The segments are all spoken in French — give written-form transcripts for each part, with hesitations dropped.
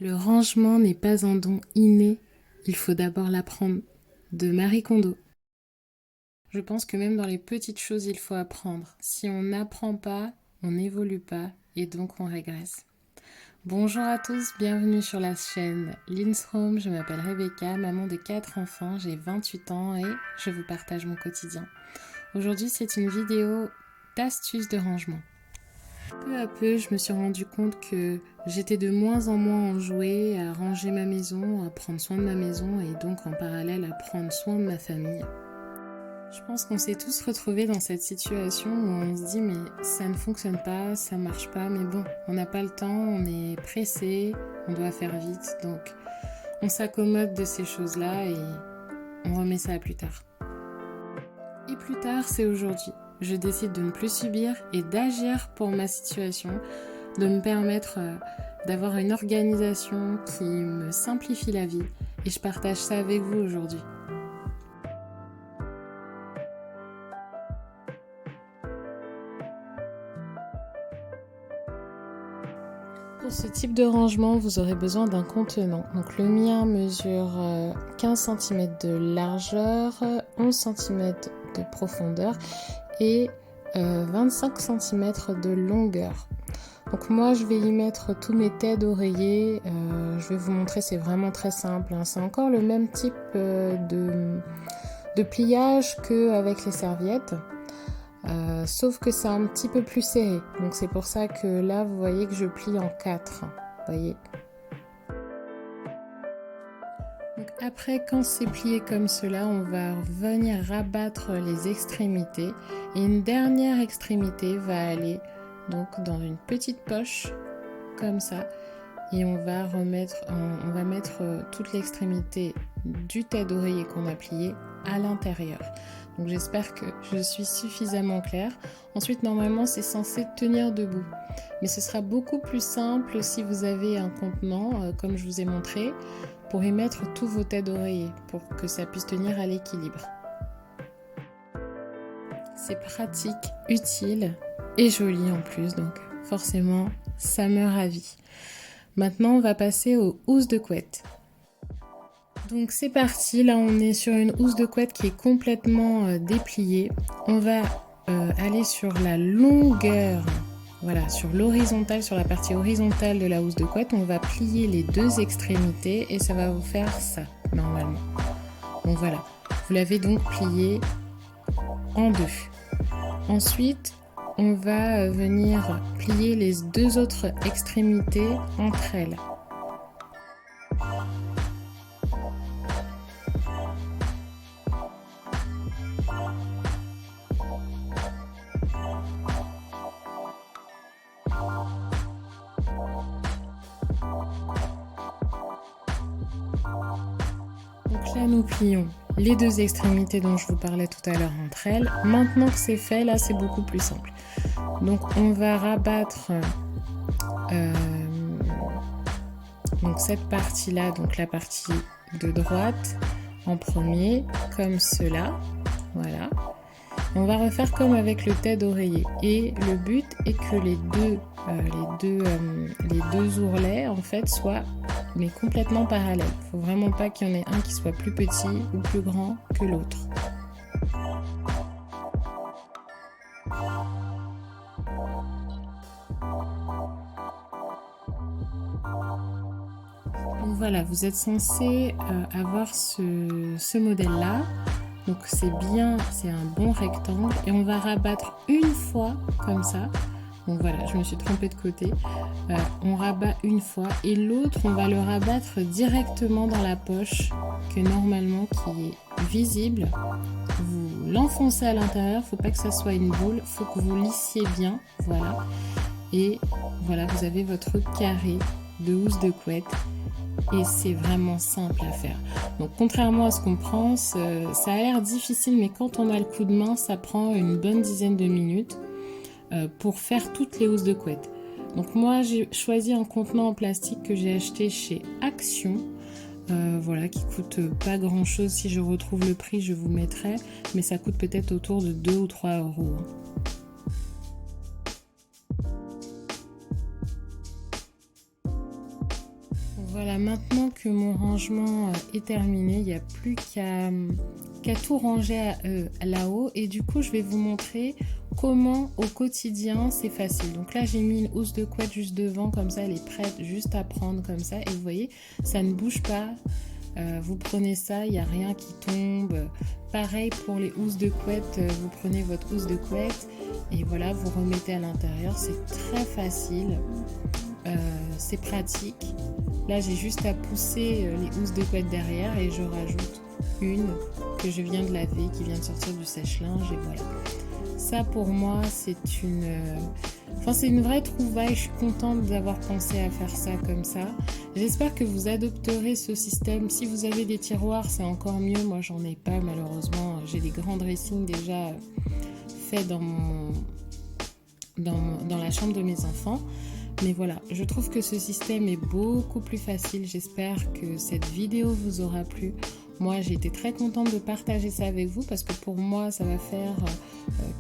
Le rangement n'est pas un don inné, il faut d'abord l'apprendre. De Marie Kondo. Je pense que même dans les petites choses, il faut apprendre. Si on n'apprend pas, on n'évolue pas et donc on régresse. Bonjour à tous, bienvenue sur la chaîne Linsroom. Je m'appelle Rebecca, maman de 4 enfants, j'ai 28 ans et je vous partage mon quotidien. Aujourd'hui, c'est une vidéo d'astuces de rangement. Peu à peu, je me suis rendu compte que j'étais de moins en moins enjouée à ranger ma maison, à prendre soin de ma maison et donc en parallèle à prendre soin de ma famille. Je pense qu'on s'est tous retrouvés dans cette situation où on se dit mais ça ne fonctionne pas, ça marche pas, mais bon, on n'a pas le temps, on est pressé, on doit faire vite, donc on s'accommode de ces choses-là et on remet ça à plus tard. Et plus tard, c'est aujourd'hui. Je décide de ne plus subir et d'agir pour ma situation, de me permettre d'avoir une organisation qui me simplifie la vie et je partage ça avec vous aujourd'hui. Pour ce type de rangement, vous aurez besoin d'un contenant. Donc le mien mesure 15 cm de largeur, 11 cm de profondeur et 25 cm de longueur. Donc moi je vais y mettre tous mes têtes d'oreiller, je vais vous montrer, c'est vraiment très simple, hein. C'est encore le même type de pliage qu'avec les serviettes. Sauf que c'est un petit peu plus serré, donc c'est pour ça que là vous voyez que je plie en 4, voyez. Donc après, quand c'est plié comme cela, on va venir rabattre les extrémités et une dernière extrémité va aller donc dans une petite poche comme ça et on va mettre toute l'extrémité du tête d'oreiller qu'on a plié à l'intérieur. Donc j'espère que je suis suffisamment claire. Ensuite, normalement, c'est censé tenir debout. Mais ce sera beaucoup plus simple si vous avez un contenant, comme je vous ai montré, pour y mettre tous vos têtes d'oreiller, pour que ça puisse tenir à l'équilibre. C'est pratique, utile et joli en plus, donc forcément, ça me ravit. Maintenant, on va passer aux housses de couette. Donc c'est parti, là on est sur une housse de couette qui est complètement dépliée. On va aller sur la longueur, voilà, sur l'horizontale, sur la partie horizontale de la housse de couette. On va plier les deux extrémités et ça va vous faire ça, normalement. Donc voilà, vous l'avez donc plié en deux. Ensuite, on va venir plier les deux autres extrémités entre elles. Donc là, nous plions les deux extrémités dont je vous parlais tout à l'heure entre elles. Maintenant que c'est fait, là, c'est beaucoup plus simple. Donc, on va rabattre donc cette partie-là, donc la partie de droite en premier, comme cela. Voilà. On va refaire comme avec le tête d'oreiller. Et le but est que les deux ourlets, en fait, soient mais complètement parallèles. Il ne faut vraiment pas qu'il y en ait un qui soit plus petit ou plus grand que l'autre. Donc voilà, vous êtes censé avoir ce modèle-là. Donc c'est bien, c'est un bon rectangle. Et on va rabattre une fois comme ça. Donc voilà, je me suis trompée de côté. On rabat une fois et l'autre, on va le rabattre directement dans la poche que normalement qui est visible. Vous l'enfoncez à l'intérieur, il ne faut pas que ça soit une boule, il faut que vous lissiez bien, voilà. Et voilà, vous avez votre carré de housse de couette et c'est vraiment simple à faire. Donc contrairement à ce qu'on pense, ça a l'air difficile, mais quand on a le coup de main, ça prend une bonne dizaine de minutes pour faire toutes les housses de couette. Donc moi j'ai choisi un contenant en plastique que j'ai acheté chez Action, voilà, qui coûte pas grand chose. Si je retrouve le prix je vous mettrai, mais ça coûte peut-être autour de 2 ou 3 euros. Voilà, maintenant que mon rangement est terminé, il n'y a plus qu'à tout ranger là-haut. Et du coup, je vais vous montrer comment au quotidien c'est facile. Donc là, j'ai mis une housse de couette juste devant, comme ça, elle est prête juste à prendre comme ça. Et vous voyez, ça ne bouge pas. Vous prenez ça, il n'y a rien qui tombe. Pareil pour les housses de couette, vous prenez votre housse de couette et voilà, vous remettez à l'intérieur. C'est très facile, c'est pratique. Là, j'ai juste à pousser les housses de couette derrière et je rajoute une que je viens de laver, qui vient de sortir du sèche-linge et voilà. Ça pour moi, c'est une vraie trouvaille. Je suis contente d'avoir pensé à faire ça comme ça. J'espère que vous adopterez ce système. Si vous avez des tiroirs, c'est encore mieux. Moi, j'en ai pas malheureusement. J'ai des grands dressings déjà faits dans la chambre de mes enfants. Mais voilà, je trouve que ce système est beaucoup plus facile. J'espère que cette vidéo vous aura plu. Moi, j'ai été très contente de partager ça avec vous parce que pour moi, ça va faire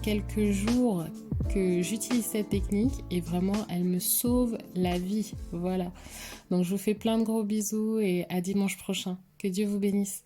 quelques jours que j'utilise cette technique et vraiment, elle me sauve la vie. Voilà. Donc, je vous fais plein de gros bisous et à dimanche prochain. Que Dieu vous bénisse.